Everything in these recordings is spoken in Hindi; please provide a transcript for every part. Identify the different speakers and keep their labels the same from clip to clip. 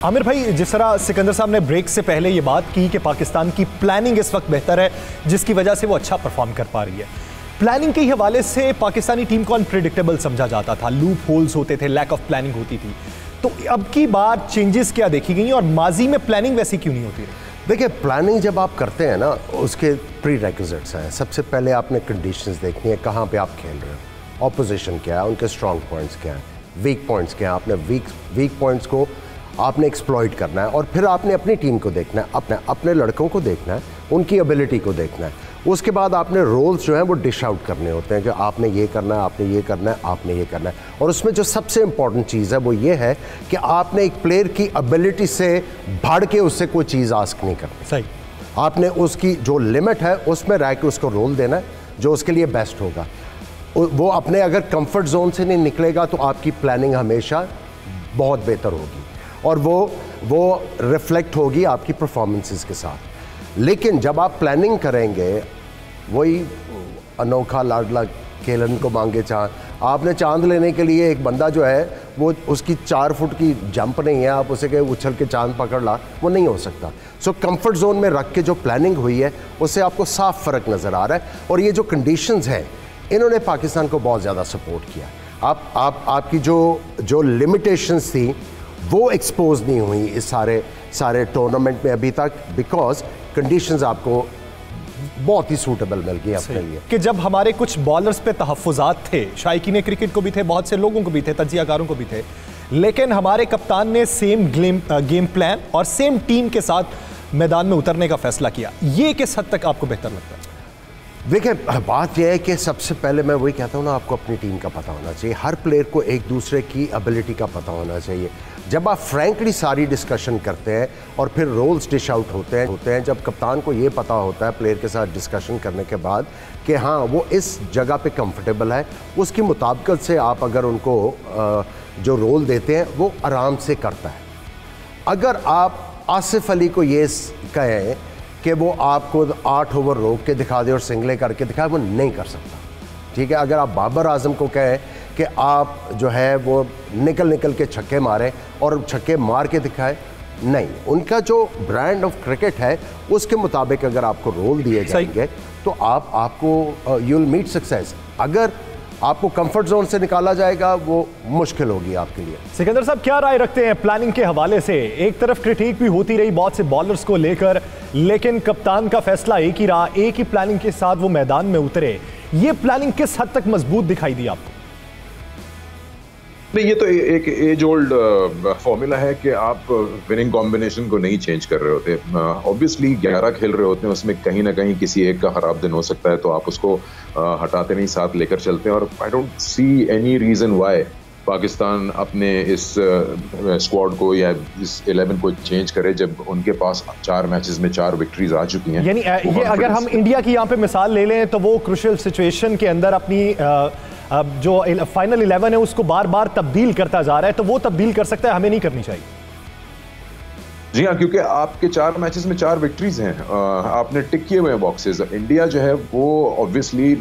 Speaker 1: आमिर भाई, जिस तरह सिकंदर साहब ने ब्रेक से पहले ये बात की कि पाकिस्तान की प्लानिंग इस वक्त बेहतर है, जिसकी वजह से वो अच्छा परफॉर्म कर पा रही है। प्लानिंग के हवाले से पाकिस्तानी टीम को अनप्रेडिक्टेबल समझा जाता था, लूप होल्स होते थे, लैक ऑफ प्लानिंग होती थी। तो अब की बार चेंजेस क्या देखी गई और माजी में प्लानिंग वैसी क्यों नहीं होती रही?
Speaker 2: देखिए, प्लानिंग जब आप करते हैं ना, उसके प्री रेक्विजिट्स हैं। सबसे पहले आपने कंडीशंस देखनी है, कहाँ पे आप खेल रहे हो, ऑपोजिशन क्या है, उनके स्ट्रॉन्ग पॉइंट्स क्या हैं, वीक पॉइंट्स क्या हैं। आपने वीक पॉइंट्स को आपने एक्सप्लॉइट करना है और फिर आपने अपनी टीम को देखना है, अपने लड़कों को देखना है, उनकी एबिलिटी को देखना है। उसके बाद आपने रोल्स जो हैं वो डिश आउट करने होते हैं कि आपने ये करना है, आपने ये करना है, आपने ये करना है। और उसमें जो सबसे इंपॉर्टेंट चीज़ है वो ये है कि आपने एक प्लेयर की एबिलिटी से बढ़ के उससे कोई चीज़ आस्क नहीं करनी।
Speaker 1: सही।
Speaker 2: आपने उसकी जो लिमिट है उसमें रह के उसको रोल देना है जो उसके लिए बेस्ट होगा। वो अपने अगर कंफर्ट जोन से नहीं निकलेगा तो आपकी प्लानिंग हमेशा बहुत बेहतर होगी और वो रिफ्लेक्ट होगी आपकी परफॉर्मेंसेस के साथ। लेकिन जब आप प्लानिंग करेंगे, वही अनोखा लाडला खेलन को मांगे चांद, आपने चांद लेने के लिए एक बंदा जो है वो उसकी 4 फुट की जंप नहीं है, आप उसे कहे उछल के चांद पकड़ ला, वो नहीं हो सकता। सो कंफर्ट जोन में रख के जो प्लानिंग हुई है उससे आपको साफ फ़र्क नज़र आ रहा है। और ये जो कंडीशंस हैं, इन्होंने पाकिस्तान को बहुत ज़्यादा सपोर्ट किया। आपकी जो लिमिटेशंस थी वो एक्सपोज नहीं हुई इस सारे टूर्नामेंट में अभी तक, बिकॉज कंडीशंस आपको बहुत ही सूटेबल मिल गई अपने लिए।
Speaker 1: कि जब हमारे कुछ बॉलर्स पे तहफ़्फ़ुज़ात थे, शायकीन क्रिकेट को भी थे, बहुत से लोगों को भी थे, तज्ज़ियाकारों को भी थे, लेकिन हमारे कप्तान ने सेम गेम प्लान और सेम टीम के साथ मैदान में उतरने का फैसला किया। ये किस हद तक आपको बेहतर लगता है?
Speaker 2: देखिए, बात यह है कि सबसे पहले मैं वही कहता हूँ ना, आपको अपनी टीम का पता होना चाहिए, हर प्लेयर को एक दूसरे की एबिलिटी का पता होना चाहिए। जब आप फ्रैंकली सारी डिस्कशन करते हैं और फिर रोल्स डिश आउट होते हैं, जब कप्तान को ये पता होता है प्लेयर के साथ डिस्कशन करने के बाद कि हाँ वो इस जगह पे कंफर्टेबल है, उसकी मुताबिकत से आप अगर उनको जो रोल देते हैं वो आराम से करता है। अगर आप आसिफ अली को ये कहें कि वो आपको 8 ओवर रोक के दिखा दे और सिंगले करके दिखाए, वो नहीं कर सकता। ठीक है, अगर आप बाबर आजम को कहें कि आप जो है वो निकल के छक्के मारें और छक्के मार के दिखाए, नहीं। उनका जो ब्रांड ऑफ क्रिकेट है उसके मुताबिक अगर आपको रोल दिए जाएंगे तो आपको यू विल मीट सक्सेस। अगर आपको कंफर्ट जोन से निकाला जाएगा वो मुश्किल होगी आपके लिए।
Speaker 1: सिकंदर साहब, क्या राय रखते हैं प्लानिंग के हवाले से? एक तरफ क्रिटिक भी होती रही बहुत से बॉलर्स को लेकर, लेकिन कप्तान का फैसला एक ही रहा, एक ही प्लानिंग के साथ वो मैदान में उतरे। ये प्लानिंग किस हद तक मजबूत दिखाई दी आपको?
Speaker 3: नहीं, ये तो एक एज ओल्ड फॉर्मूला है कि आप विनिंग कॉम्बिनेशन को नहीं चेंज कर रहे होते। ऑब्वियसली 11 खेल रहे होते हैं, उसमें कहीं ना कहीं किसी एक का खराब दिन हो सकता है, तो आप उसको हटाते नहीं, साथ लेकर चलते हैं। और I don't see any reason why Pakistan अपने इस स्क्वाड को या इस 11 को चेंज करे जब उनके पास 4 मैचेस में 4 विक्ट्रीज आ चुकी हैं।
Speaker 1: यानी ये अगर हम इंडिया की यहाँ पे मिसाल ले लें तो वो क्रूशियल सिचुएशन के अंदर अपनी जो फाइनल 11 है उसको बार बार तब्दील करता जा रहा है, तो वो तब्दील कर सकता है, हमें नहीं करनी चाहिए।
Speaker 3: जी हाँ, क्योंकि आपके 4 मैचेस में 4 विक्ट्रीज हैं, आपने टिक किए हुए हैं बॉक्सेस। इंडिया जो है वो ऑब्वियसली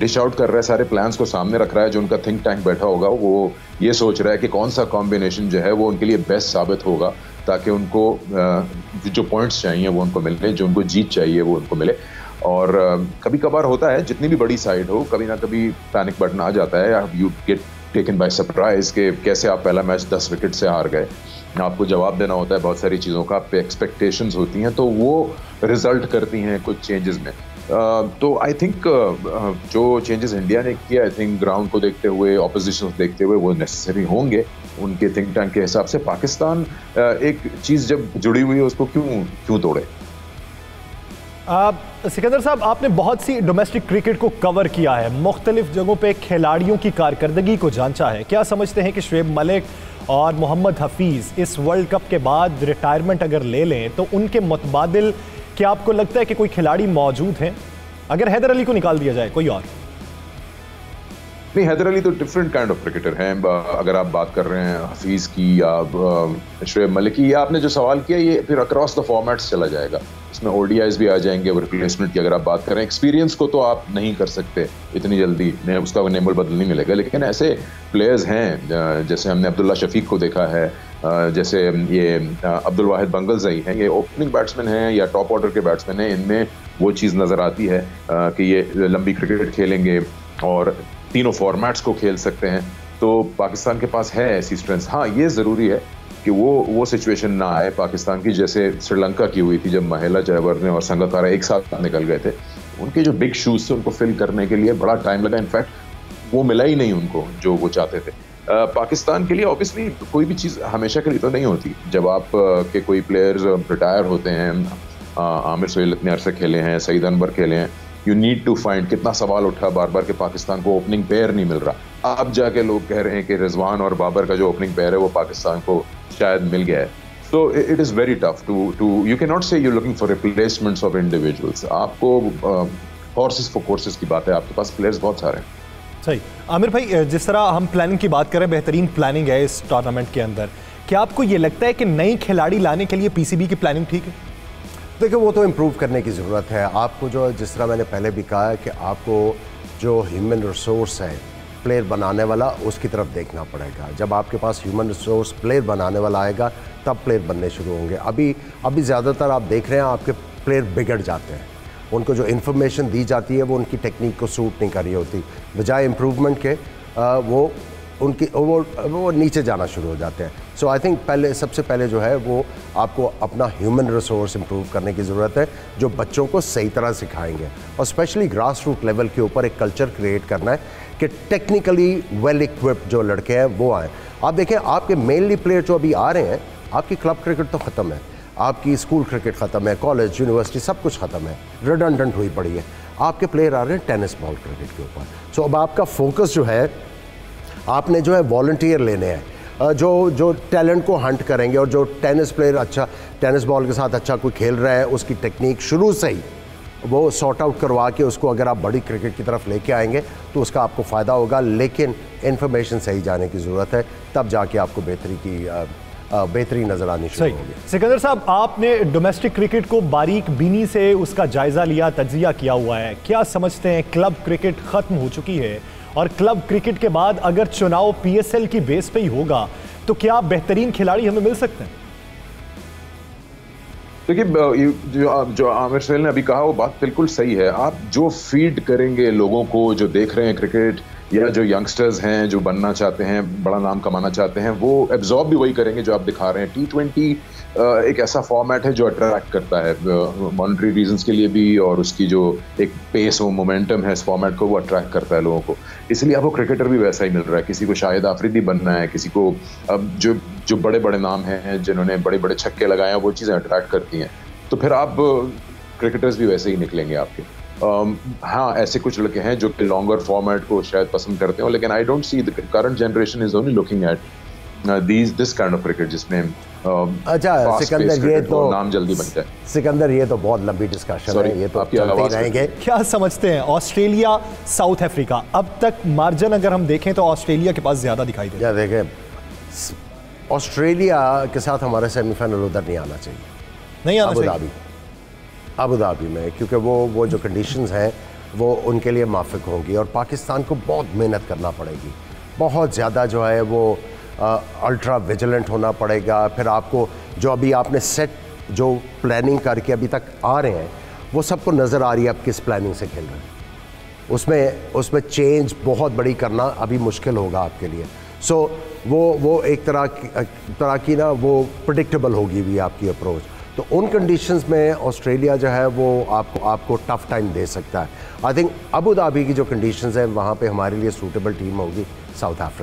Speaker 3: डिश आउट कर रहा है, सारे प्लान्स को सामने रख रहा है। जो उनका थिंक टैंक बैठा होगा वो ये सोच रहा है कि कौन सा कॉम्बिनेशन जो है वो उनके लिए बेस्ट साबित होगा, ताकि उनको जो पॉइंट्स चाहिए वो उनको मिले, जो उनको जीत चाहिए वो उनको मिले। और कभी कभार होता है, जितनी भी बड़ी साइड हो, कभी ना कभी पैनिक बटन आ जाता है, you get taken by surprise कि कैसे आप पहला मैच 10 विकेट से हार गए। आपको जवाब देना होता है बहुत सारी चीज़ों का, आप पे एक्सपेक्टेशंस होती हैं, तो वो रिजल्ट करती हैं कुछ चेंजेस में। तो आई थिंक जो चेंजेस इंडिया ने किया, आई थिंक ग्राउंड को देखते हुए, ऑपोजिशन को देखते हुए, वो नेसेसरी होंगे उनके थिंक टैंक के हिसाब से। पाकिस्तान एक चीज़ जब जुड़ी हुई है उसको क्यों तोड़े?
Speaker 1: सिकंदर साहब, आपने बहुत सी डोमेस्टिक क्रिकेट को कवर किया है, मुख्तलिफ जगहों पे खिलाड़ियों की कारकर्दगी को जांचा है। क्या समझते हैं कि शुएब मलिक और मोहम्मद हफीज़ इस वर्ल्ड कप के बाद रिटायरमेंट अगर ले लें तो उनके मुतबादिल क्या आपको लगता है कि कोई खिलाड़ी मौजूद हैं? अगर हैदर अली को निकाल दिया जाए, कोई और?
Speaker 3: नहीं, हैदर अली तो डिफरेंट काइंड ऑफ क्रिकेटर हैं। अगर आप बात कर रहे हैं हफीज़ की या शोएब मलिक की, या आपने जो सवाल किया ये फिर अक्रॉस द फॉर्मेट्स चला जाएगा। इसमें ओडीआईज भी आ जाएंगे। रिप्लेसमेंट की अगर आप बात करें, एक्सपीरियंस को तो आप नहीं कर सकते इतनी जल्दी, उसका नेमल बदल नहीं मिलेगा। लेकिन ऐसे प्लेयर्स हैं जैसे हमने अब्दुल्ला शफीक को देखा है, जैसे ये अब्दुल वाहिद बंगलज़ई हैं, ये ओपनिंग बैट्समैन हैं या टॉप ऑर्डर के बैट्समैन हैं। इनमें वो चीज़ नज़र आती है कि ये लंबी क्रिकेट खेलेंगे और तीनों फॉर्मेट्स को खेल सकते हैं। तो पाकिस्तान के पास है ऐसी स्ट्रेंथ। हाँ, ये ज़रूरी है कि वो सिचुएशन ना आए पाकिस्तान की जैसे श्रीलंका की हुई थी, जब महिला जयवर्धने और संगकारा एक साथ निकल गए थे। उनके जो बिग शूज थे उनको फिल करने के लिए बड़ा टाइम लगा। इनफैक्ट वो मिला ही नहीं उनको जो वो चाहते थे। पाकिस्तान के लिए ऑब्वियसली कोई भी चीज़ हमेशा के लिए तो नहीं होती। जब आप के कोई प्लेयर्स रिटायर होते हैं, आमिर सोहेल इतने अरसे खेले हैं, सईद अनवर खेले हैं, यू नीड टू फाइंड। कितना सवाल उठा बार बार कि पाकिस्तान को ओपनिंग पेयर नहीं मिल रहा। अब जाके लोग कह रहे हैं कि रिजवान और बाबर का जो ओपनिंग पेयर है वो पाकिस्तान को शायद मिल गया है। So it is very tough to you can not say you looking for replacements of individuals. आपको हॉर्सेस फॉर कोर्सेज की बात है, आपके पास प्लेयर्स बहुत सारे हैं।
Speaker 1: सही। आमिर भाई, जिस तरह हम प्लानिंग की बात करें, बेहतरीन प्लानिंग है इस टूर्नामेंट के अंदर, क्या आपको ये लगता है कि नई खिलाड़ी लाने के लिए पीसीबी की प्लानिंग ठीक है?
Speaker 2: देखिए, वो तो इम्प्रूव करने की ज़रूरत है। आपको जो जिस तरह मैंने पहले भी कहा है कि आपको जो ह्यूमन रिसोर्स है प्लेयर बनाने वाला, उसकी तरफ देखना पड़ेगा। जब आपके पास ह्यूमन रिसोर्स प्लेयर बनाने वाला आएगा तब प्लेयर बनने शुरू होंगे। अभी ज़्यादातर आप देख रहे हैं आपके प्लेयर बिगड़ जाते हैं। उनको जो इन्फॉर्मेशन दी जाती है वो उनकी टेक्निक को सूट नहीं कर रही होती। बजाय इम्प्रूवमेंट के वो नीचे जाना शुरू हो जाते हैं। सो आई थिंक सबसे पहले जो है वो आपको अपना ह्यूमन रिसोर्स इंप्रूव करने की ज़रूरत है, जो बच्चों को सही तरह सिखाएंगे। और स्पेशली ग्रास रूट लेवल के ऊपर एक कल्चर क्रिएट करना है कि टेक्निकली वेल इक्विप्ड जो लड़के हैं वो आएँ। आप देखें, आपके मेनली प्लेयर जो अभी आ रहे हैं, आपकी क्लब क्रिकेट तो ख़त्म है, आपकी स्कूल क्रिकेट ख़त्म है, कॉलेज यूनिवर्सिटी सब कुछ ख़त्म है, रिडंडेंट हुई पड़ी है। आपके प्लेयर आ रहे हैं टेनिस बॉल क्रिकेट के ऊपर। सो अब आपका फोकस जो है, आपने जो है वॉलंटियर लेने हैं जो टैलेंट को हंट करेंगे, और जो टेनिस प्लेयर अच्छा टेनिस बॉल के साथ अच्छा कोई खेल रहा है, उसकी टेक्निक शुरू से ही वो सॉर्ट आउट करवा के उसको अगर आप बड़ी क्रिकेट की तरफ लेके आएंगे तो उसका आपको फ़ायदा होगा। लेकिन इन्फॉर्मेशन सही जाने की ज़रूरत है, तब जाके आपको बेहतरी नज़र आनी शुरू होगी।
Speaker 1: सिकंदर साहब, आपने डोमेस्टिक क्रिकेट को बारीक बीनी से उसका जायज़ा लिया, तज्जिया किया हुआ है। क्या समझते हैं क्लब क्रिकेट ख़त्म हो चुकी है और क्लब क्रिकेट के बाद अगर चुनाव पीएसएल की बेस पे ही होगा तो क्या बेहतरीन खिलाड़ी हमें मिल सकते हैं?
Speaker 3: देखिए, जो आमिर सोहेल ने अभी कहा वो बात बिल्कुल सही है। आप जो फीड करेंगे लोगों को, जो देख रहे हैं क्रिकेट, या जो यंगस्टर्स हैं जो बनना चाहते हैं, बड़ा नाम कमाना चाहते हैं, वो एब्जॉर्ब भी वही करेंगे जो आप दिखा रहे हैं। T20 एक ऐसा फॉर्मेट है जो अट्रैक्ट करता है मॉनेटरी रीजंस के लिए भी, और उसकी जो एक पेस और मोमेंटम है इस फॉर्मेट को, वो अट्रैक्ट करता है लोगों को। इसलिए आपको क्रिकेटर भी वैसा ही मिल रहा है। किसी को शाहिद आफरीदी बनना है, किसी को अब जो बड़े बड़े नाम हैं जिन्होंने बड़े बड़े छक्के लगाए हैं, वो चीज़ें अट्रैक्ट करती हैं। तो फिर आप क्रिकेटर्स भी वैसे ही निकलेंगे आपके। हाँ, ऐसे कुछ लड़के हैं जो कि लॉन्गर फॉर्मेट को शायद पसंद करते हो, लेकिन आई don't see the current generation is only looking at this kind of cricket जिसमें
Speaker 2: अच्छा सिकंदर, ये तो
Speaker 3: नाम जल्दी बन जाए।
Speaker 2: सिकंदर, ये तो बहुत लंबी डिस्कशन है, ये तो चलते रहेंगे।
Speaker 1: क्या समझते हैं ऑस्ट्रेलिया साउथ अफ्रीका? अब तक मार्जिन अगर हम देखें तो ऑस्ट्रेलिया के पास ज्यादा दिखाई दे रहा है।
Speaker 2: देखें, ऑस्ट्रेलिया के साथ हमारा सेमीफाइनल उधर नहीं आना चाहिए,
Speaker 1: नहीं आना चाहिए
Speaker 2: अबू धाबी में, क्योंकि वो जो कंडीशंस हैं वो उनके लिए माफिक होंगी। और पाकिस्तान को बहुत मेहनत करना पड़ेगी, बहुत ज़्यादा जो है वो अल्ट्रा विजिलेंट होना पड़ेगा। फिर आपको जो अभी आपने सेट जो प्लानिंग करके अभी तक आ रहे हैं, वो सबको नज़र आ रही है आप किस प्लानिंग से खेल रहे हैं। उसमें चेंज बहुत बड़ी करना अभी मुश्किल होगा आपके लिए। सो वो एक तरह की ना वो प्रेडिक्टेबल होगी भी आपकी अप्रोच। तो उन कंडीशंस में ऑस्ट्रेलिया जो है वो आपको टफ टाइम दे सकता है। आई थिंक अबू धाबी की जो कंडीशंस हैं वहाँ पे हमारे लिए सूटेबल टीम होगी साउथ अफ्रीका।